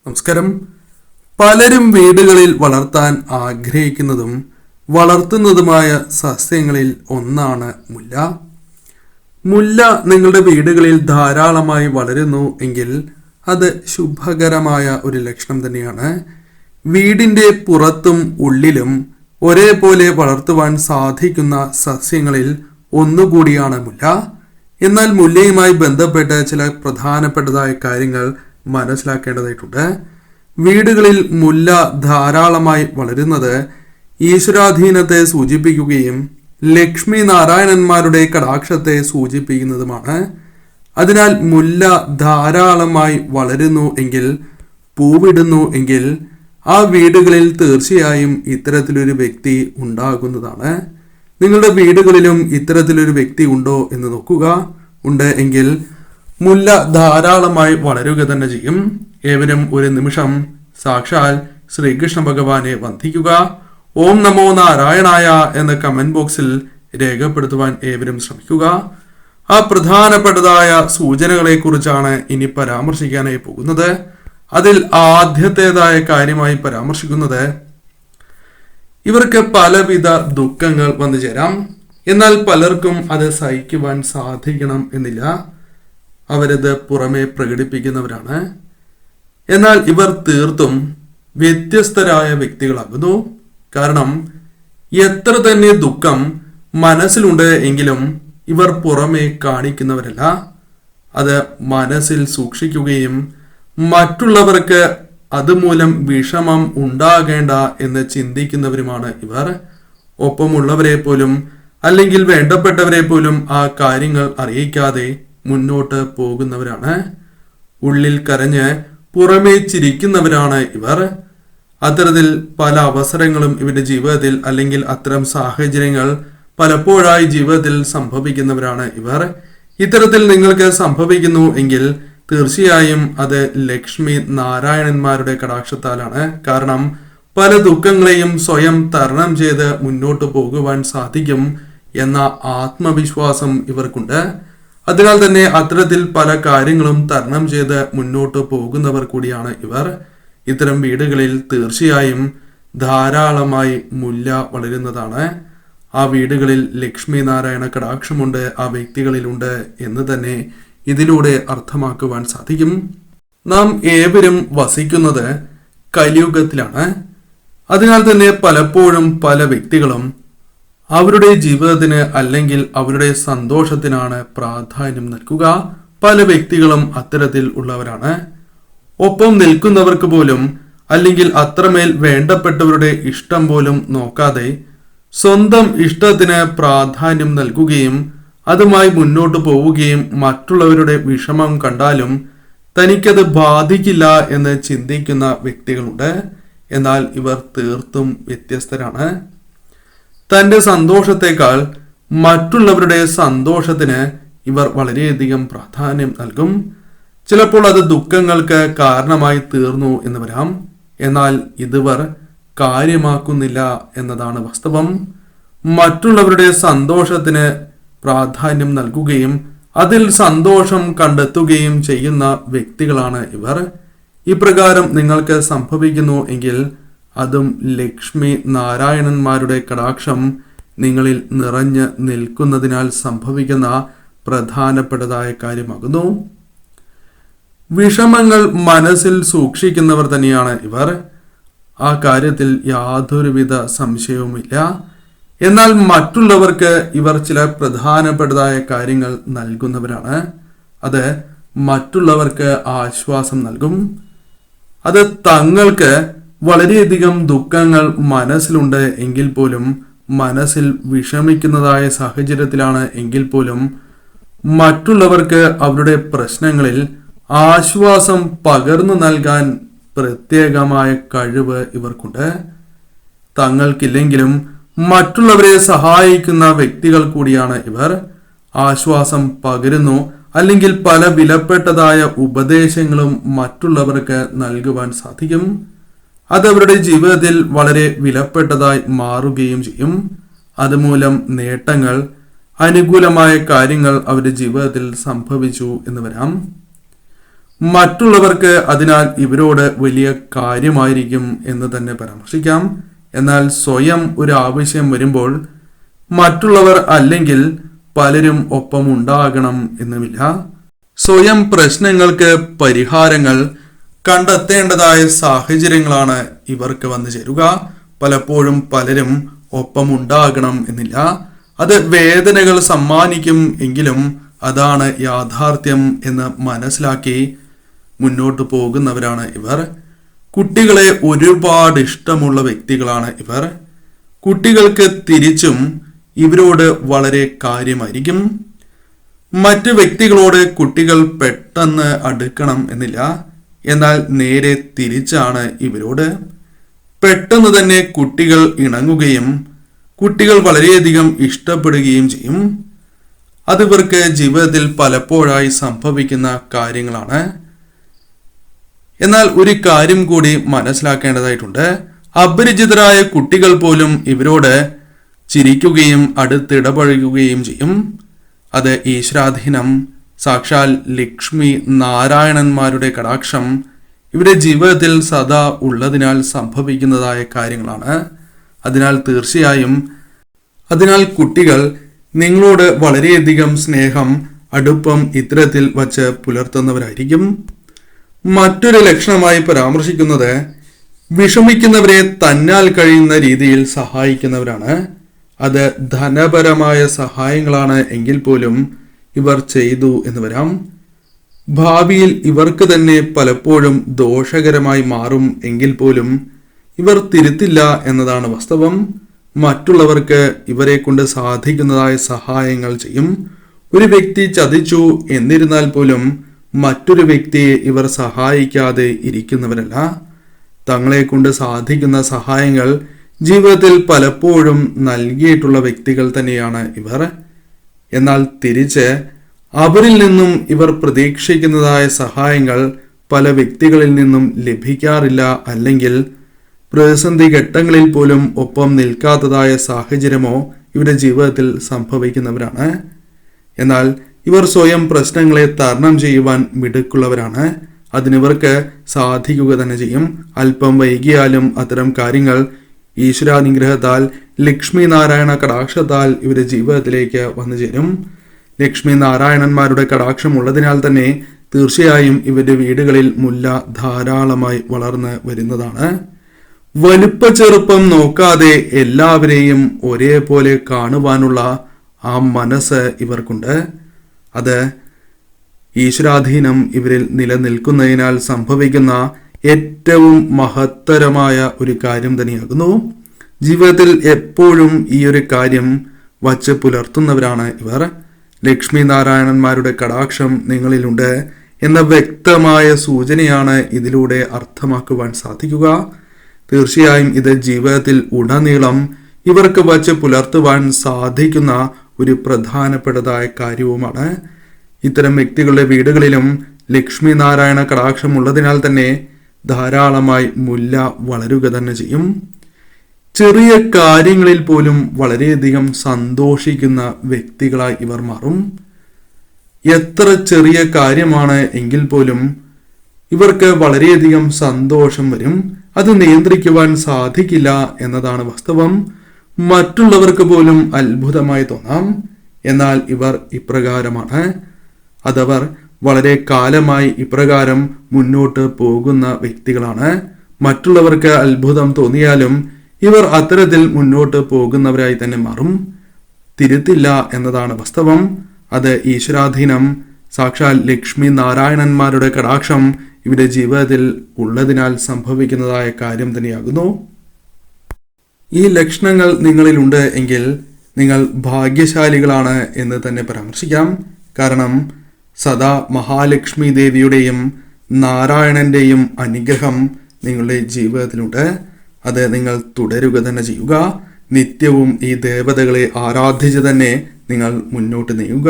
നമസ്കാരം. പലരും വീടുകളിൽ വളർത്താൻ ആഗ്രഹിക്കുന്നതും വളർത്തുന്നതുമായ സസ്യങ്ങളിൽ ഒന്നാണ് മുല്ല. മുല്ല നിങ്ങളുടെ വീടുകളിൽ ധാരാളമായി വളരുന്നു എങ്കിൽ അത് ശുഭകരമായ ഒരു ലക്ഷണം തന്നെയാണ്. വീടിൻ്റെ പുറത്തും ഉള്ളിലും ഒരേപോലെ വളർത്തുവാൻ സാധിക്കുന്ന സസ്യങ്ങളിൽ ഒന്നുകൂടിയാണ് മുല്ല. എന്നാൽ മുല്ലയുമായി ബന്ധപ്പെട്ട് ചില പ്രധാനപ്പെട്ടതായ കാര്യങ്ങൾ മനസ്സിലാക്കേണ്ടതായിട്ടുണ്ട്. വീടുകളിൽ മുല്ല ധാരാളമായി വളരുന്നത് ഈശ്വരാധീനത്തെ സൂചിപ്പിക്കുകയും ലക്ഷ്മി നാരായണന്മാരുടെ കടാക്ഷത്തെ സൂചിപ്പിക്കുന്നതുമാണ്. അതിനാൽ മുല്ല ധാരാളമായി വളരുന്നു എങ്കിൽ, പൂവിടുന്നു എങ്കിൽ ആ വീടുകളിൽ തീർച്ചയായും ഇത്തരത്തിലൊരു വ്യക്തി ഉണ്ടാകുന്നതാണ്. നിങ്ങളുടെ വീടുകളിലും ഇത്തരത്തിലൊരു വ്യക്തി ഉണ്ടോ എന്ന് നോക്കുക. ഉണ്ട് എങ്കിൽ മുല്ല ധാരാളമായി വളരുക തന്നെ ചെയ്യും. ഏവരും ഒരു നിമിഷം സാക്ഷാൽ ശ്രീകൃഷ്ണ ഭഗവാനെ വന്ദിക്കുക. ഓം നമോ നാരായണായ എന്ന കമന്റ് ബോക്സിൽ രേഖപ്പെടുത്തുവാൻ ഏവരും ശ്രമിക്കുക. ആ പ്രധാനപ്പെട്ടതായ സൂചനകളെ കുറിച്ചാണ് ഇനി പരാമർശിക്കാനായി പോകുന്നത്. അതിൽ ആദ്യത്തേതായ കാര്യമായി പരാമർശിക്കുന്നത്, ഇവർക്ക് പലവിധ ദുഃഖങ്ങൾ വന്നു ചേരാം. എന്നാൽ പലർക്കും അത് സഹിക്കുവാൻ സാധിക്കണം എന്നില്ല. അവരത് പുറമെ പ്രകടിപ്പിക്കുന്നവരാണ്. എന്നാൽ ഇവർ തീർത്തും വ്യത്യസ്തരായ വ്യക്തികളാകുന്നു. കാരണം എത്ര തന്നെ ദുഃഖം മനസ്സിലുണ്ട് എങ്കിലും ഇവർ പുറമെ കാണിക്കുന്നവരല്ല. അത് മനസ്സിൽ സൂക്ഷിക്കുകയും മറ്റുള്ളവർക്ക് അതുമൂലം വിഷമം ഉണ്ടാകേണ്ട എന്ന് ചിന്തിക്കുന്നവരുമാണ് ഇവർ. ഒപ്പമുള്ളവരെ പോലും അല്ലെങ്കിൽ വേണ്ടപ്പെട്ടവരെ പോലും ആ കാര്യങ്ങൾ അറിയിക്കാതെ മുന്നോട്ട് പോകുന്നവരാണ്. ഉള്ളിൽ കരഞ്ഞ് പുറമേ ചിരിക്കുന്നവരാണ് ഇവർ. അത്തരത്തിൽ പല അവസരങ്ങളും ഇവരുടെ ജീവിതത്തിൽ അല്ലെങ്കിൽ അത്തരം സാഹചര്യങ്ങൾ പലപ്പോഴായി ജീവിതത്തിൽ സംഭവിക്കുന്നവരാണ് ഇവർ. ഇത്തരത്തിൽ നിങ്ങൾക്ക് സംഭവിക്കുന്നു എങ്കിൽ തീർച്ചയായും അത് ലക്ഷ്മി നാരായണന്മാരുടെ കടാക്ഷത്താലാണ്. കാരണം പല ദുഃഖങ്ങളെയും സ്വയം തരണം ചെയ്ത് മുന്നോട്ട് പോകുവാൻ സാധിക്കും എന്ന ആത്മവിശ്വാസം ഇവർക്കുണ്ട്. അതിനാൽ തന്നെ അത്തരത്തിൽ പല കാര്യങ്ങളും തരണം ചെയ്ത് മുന്നോട്ട് പോകുന്നവർ കൂടിയാണ് ഇവർ. ഇത്തരം വീടുകളിൽ തീർച്ചയായും ധാരാളമായി മുല്ല വളരുന്നതാണ്. ആ വീടുകളിൽ ലക്ഷ്മി നാരായണ കടാക്ഷമുണ്ട്, ആ വ്യക്തികളിലുണ്ട് എന്ന് തന്നെ ഇതിലൂടെ അർത്ഥമാക്കുവാൻ സാധിക്കും. നാം ഏവരും വസിക്കുന്നത് കലിയുഗത്തിലാണ്. അതിനാൽ തന്നെ പലപ്പോഴും പല വ്യക്തികളും അവരുടെ ജീവിതത്തിന് അല്ലെങ്കിൽ അവരുടെ സന്തോഷത്തിനാണ് പ്രാധാന്യം നൽകുക. പല വ്യക്തികളും അത്തരത്തിൽ ഉള്ളവരാണ്. ഒപ്പം നിൽക്കുന്നവർക്ക് പോലും അല്ലെങ്കിൽ അത്രമേൽ വേണ്ടപ്പെട്ടവരുടെ ഇഷ്ടം പോലും നോക്കാതെ സ്വന്തം ഇഷ്ടത്തിന് പ്രാധാന്യം നൽകുകയും അതുമായി മുന്നോട്ട് പോവുകയും മറ്റുള്ളവരുടെ വിഷമം കണ്ടാലും തനിക്കത് ബാധിക്കില്ല എന്ന് ചിന്തിക്കുന്ന വ്യക്തികളുണ്ട്. എന്നാൽ ഇവർ തീർത്തും വ്യത്യസ്തരാണ്. തൻ്റെ സന്തോഷത്തെക്കാൾ മറ്റുള്ളവരുടെ സന്തോഷത്തിന് ഇവർ വളരെയധികം പ്രാധാന്യം നൽകും. ചിലപ്പോൾ അത് ദുഃഖങ്ങൾക്ക് കാരണമായി തീർന്നു എന്ന് വരാം. എന്നാൽ ഇതിവർ കാര്യമാക്കുന്നില്ല എന്നതാണ് വാസ്തവം. മറ്റുള്ളവരുടെ സന്തോഷത്തിന് പ്രാധാന്യം നൽകുകയും അതിൽ സന്തോഷം കണ്ടെത്തുകയും ചെയ്യുന്ന വ്യക്തികളാണ് ഇവർ. ഇപ്രകാരം നിങ്ങൾക്ക് സംഭവിക്കുന്നു എങ്കിൽ അതും ലക്ഷ്മി നാരായണന്മാരുടെ കടാക്ഷം നിങ്ങളിൽ നിറഞ്ഞ് നിൽക്കുന്നതിനാൽ സംഭവിക്കുന്ന പ്രധാനപ്പെട്ടതായ കാര്യമാകുന്നു. വിഷമങ്ങൾ മനസ്സിൽ സൂക്ഷിക്കുന്നവർ തന്നെയാണ് ഇവർ. ആ കാര്യത്തിൽ യാതൊരുവിധ സംശയവുമില്ല. എന്നാൽ മറ്റുള്ളവർക്ക് ഇവർ ചില പ്രധാനപ്പെട്ടതായ കാര്യങ്ങൾ നൽകുന്നവരാണ്. അത് മറ്റുള്ളവർക്ക് ആശ്വാസം നൽകും. അത് തങ്ങൾക്ക് വളരെയധികം ദുഃഖങ്ങൾ മനസ്സിലുണ്ട് എങ്കിൽ പോലും, മനസ്സിൽ വിഷമിക്കുന്നതായ സാഹചര്യത്തിലാണ് എങ്കിൽ പോലും മറ്റുള്ളവർക്ക് അവരുടെ പ്രശ്നങ്ങളിൽ ആശ്വാസം പകർന്നു നൽകാൻ പ്രത്യേകമായ കഴിവ് ഇവർക്കുണ്ട്. തങ്ങൾക്കില്ലെങ്കിലും മറ്റുള്ളവരെ സഹായിക്കുന്ന വ്യക്തികൾ കൂടിയാണ് ഇവർ. ആശ്വാസം പകരുന്നു അല്ലെങ്കിൽ പല വിലപ്പെട്ടതായ ഉപദേശങ്ങളും മറ്റുള്ളവർക്ക് നൽകുവാൻ സാധിക്കും. അതവരുടെ ജീവിതത്തിൽ വളരെ വിലപ്പെട്ടതായി മാറുകയും ചെയ്യും. അതുമൂലം നേട്ടങ്ങൾ, അനുകൂലമായ കാര്യങ്ങൾ അവരുടെ ജീവിതത്തിൽ സംഭവിച്ചു എന്ന് വരാം. മറ്റുള്ളവർക്ക് അതിനാൽ ഇവരോട് വലിയ കാര്യമായിരിക്കും എന്ന് തന്നെ പരാമർശിക്കാം. എന്നാൽ സ്വയം ഒരു ആവശ്യം വരുമ്പോൾ മറ്റുള്ളവർ അല്ലെങ്കിൽ പലരും ഒപ്പം ഉണ്ടാകണം എന്നുമില്ല. സ്വയം പ്രശ്നങ്ങൾക്ക് പരിഹാരങ്ങൾ കണ്ടെത്തേണ്ടതായ സാഹചര്യങ്ങളാണ് ഇവർക്ക് വന്നു ചേരുക. പലപ്പോഴും പലരും ഒപ്പം ഉണ്ടാകണം എന്നില്ല. അത് വേദനകൾ സമ്മാനിക്കും എങ്കിലും അതാണ് യാഥാർത്ഥ്യം എന്ന് മനസ്സിലാക്കി മുന്നോട്ട് പോകുന്നവരാണ് ഇവർ. കുട്ടികളെ ഒരുപാട് ഇഷ്ടമുള്ള വ്യക്തികളാണ് ഇവർ. കുട്ടികൾക്ക് തിരിച്ചും ഇവരോട് വളരെ കാര്യമായിരിക്കും. മറ്റു വ്യക്തികളോട് കുട്ടികൾ പെട്ടെന്ന് അടുക്കണം എന്നില്ല. എന്നാൽ നേരെ തിരിച്ചാണ് ഇവരോട്. പെട്ടെന്ന് തന്നെ കുട്ടികൾ ഇണങ്ങുകയും കുട്ടികൾ വളരെയധികം ഇഷ്ടപ്പെടുകയും ചെയ്യും. അത് ഇവർക്ക് ജീവിതത്തിൽ പലപ്പോഴായി സംഭവിക്കുന്ന കാര്യങ്ങളാണ്. എന്നാൽ ഒരു കാര്യം കൂടി മനസ്സിലാക്കേണ്ടതായിട്ടുണ്ട്. അപരിചിതരായ കുട്ടികൾ പോലും ഇവരോട് ചിരിക്കുകയും അടുത്തിടപഴകുകയും ചെയ്യും. അത് ഈശ്വരാധീനം, സാക്ഷാൽ ലക്ഷ്മി നാരായണന്മാരുടെ കടാക്ഷം ഇവരുടെ ജീവിതത്തിൽ സദാ ഉള്ളതിനാൽ സംഭവിക്കുന്നതായ കാര്യങ്ങളാണ്. അതിനാൽ കുട്ടികൾ നിങ്ങളോട് വളരെയധികം സ്നേഹം, അടുപ്പം ഇത്തരത്തിൽ വച്ച് പുലർത്തുന്നവരായിരിക്കും. മറ്റൊരു ലക്ഷണമായി പരാമർശിക്കുന്നത് വിഷമിക്കുന്നവരെ തന്നാൽ കഴിയുന്ന രീതിയിൽ സഹായിക്കുന്നവരാണ്. അത് ധനപരമായ സഹായങ്ങളാണ് എങ്കിൽ പോലും ഇവർ ചെയ്തു എന്ന് വരാം. ഭാവിയിൽ ഇവർക്ക് തന്നെ പലപ്പോഴും ദോഷകരമായി മാറും എങ്കിൽ പോലും ഇവർ തിരുത്തില്ല എന്നതാണ് വാസ്തവം. മറ്റുള്ളവർക്ക് ഇവരെ കൊണ്ട് സാധിക്കുന്നതായ സഹായങ്ങൾ ചെയ്യും. ഒരു വ്യക്തി ചതിച്ചു എന്നിരുന്നാൽ പോലും മറ്റൊരു വ്യക്തിയെ ഇവർ സഹായിക്കാതെ ഇരിക്കുന്നവരല്ല. തങ്ങളെ കൊണ്ട് സാധിക്കുന്ന സഹായങ്ങൾ ജീവിതത്തിൽ പലപ്പോഴും നൽകിയിട്ടുള്ള വ്യക്തികൾ തന്നെയാണ് ഇവർ. എന്നാൽ തിരിച്ച് അവരിൽ നിന്നും ഇവർ പ്രതീക്ഷിക്കുന്നതായ സഹായങ്ങൾ പല വ്യക്തികളിൽ നിന്നും ലഭിക്കാറില്ല. അല്ലെങ്കിൽ പ്രതിസന്ധി ഘട്ടങ്ങളിൽ പോലും ഒപ്പം നിൽക്കാത്തതായ സാഹചര്യമോ ഇവരുടെ ജീവിതത്തിൽ സംഭവിക്കുന്നവരാണ്. എന്നാൽ ഇവർ സ്വയം പ്രശ്നങ്ങളെ തരണം ചെയ്യുവാൻ മിടുക്കുള്ളവരാണ്. അതിനിവർക്ക് സാധിക്കുക തന്നെ ചെയ്യും. അല്പം വൈകിയാലും അത്തരം കാര്യങ്ങൾ ഈശ്വരാനുഗ്രഹത്താൽ, ലക്ഷ്മി നാരായണ കടാക്ഷത്താൽ ഇവരുടെ ജീവിതത്തിലേക്ക് വന്നു ചേരും. ലക്ഷ്മി നാരായണന്മാരുടെ കടാക്ഷം ഉള്ളതിനാൽ തന്നെ തീർച്ചയായും ഇവരുടെ വീടുകളിൽ മുല്ല ധാരാളമായി വളർന്ന് വരുന്നതാണ്. വലുപ്പ ചെറുപ്പം നോക്കാതെ എല്ലാവരെയും ഒരേപോലെ കാണുവാനുള്ള ആ മനസ്സ് ഇവർക്കുണ്ട്. അത് ഈശ്വരാധീനം ഇവരിൽ നിലനിൽക്കുന്നതിനാൽ സംഭവിക്കുന്ന ഏറ്റവും മഹത്തരമായ ഒരു കാര്യം തന്നെയാകുന്നു. ജീവിതത്തിൽ എപ്പോഴും ഈ ഒരു കാര്യം വച്ച് പുലർത്തുന്നവരാണ് ഇവർ. ലക്ഷ്മി നാരായണന്മാരുടെ കടാക്ഷം നിങ്ങളിലുണ്ട് എന്ന വ്യക്തമായ സൂചനയാണ് ഇതിലൂടെ അർത്ഥമാക്കുവാൻ സാധിക്കുക. തീർച്ചയായും ഇത് ജീവിതത്തിൽ ഉടനീളം ഇവർക്ക് വച്ച് പുലർത്തുവാൻ സാധിക്കുന്ന ഒരു പ്രധാനപ്പെട്ടതായ കാര്യവുമാണ്. ഇത്തരം വ്യക്തികളുടെ വീടുകളിലും ലക്ഷ്മി നാരായണ കടാക്ഷം ഉള്ളതിനാൽ തന്നെ ധാരാളമായി മുല്ല വളരുക തന്നെ ചെയ്യും. ചെറിയ കാര്യങ്ങളിൽ പോലും വളരെയധികം സന്തോഷിക്കുന്ന വ്യക്തികളായി ഇവർ മാറും. എത്ര ചെറിയ കാര്യമാണ് എങ്കിൽ പോലും ഇവർക്ക് വളരെയധികം സന്തോഷം വരും. അത് നിയന്ത്രിക്കുവാൻ സാധിക്കില്ല എന്നതാണ് വാസ്തവം. മറ്റുള്ളവർക്ക് പോലും അത്ഭുതമായി തോന്നാം. എന്നാൽ ഇവർ ഇപ്രകാരമാണ്. അതവർ വളരെ കാലമായി ഇപ്രകാരം മുന്നോട്ട് പോകുന്ന വ്യക്തികളാണ്. മറ്റുള്ളവർക്ക് അത്ഭുതം തോന്നിയാലും ഇവർ അത്തരത്തിൽ മുന്നോട്ട് പോകുന്നവരായി തന്നെ മാറും. തിരുത്തില്ല എന്നതാണ് വാസ്തവം. അത് ഈശ്വരാധീനം, സാക്ഷാൽ ലക്ഷ്മി നാരായണന്മാരുടെ കടാക്ഷം ഇവരുടെ ജീവിതത്തിൽ ഉള്ളതിനാൽ സംഭവിക്കുന്നതായ കാര്യം തന്നെയാകുന്നു. ഈ ലക്ഷണങ്ങൾ നിങ്ങളിലുണ്ട് എങ്കിൽ നിങ്ങൾ ഭാഗ്യശാലികളാണ് എന്ന് തന്നെ പരാമർശിക്കാം. കാരണം സദാ മഹാലക്ഷ്മി ദേവിയുടെയും നാരായണന്റെയും അനുഗ്രഹം നിങ്ങളുടെ ജീവിതത്തിലുണ്ട്. അത് നിങ്ങൾ തുടരുക തന്നെ ചെയ്യുക. നിത്യവും ഈ ദേവതകളെ ആരാധിച്ച് തന്നെ നിങ്ങൾ മുന്നോട്ട് നീങ്ങുക.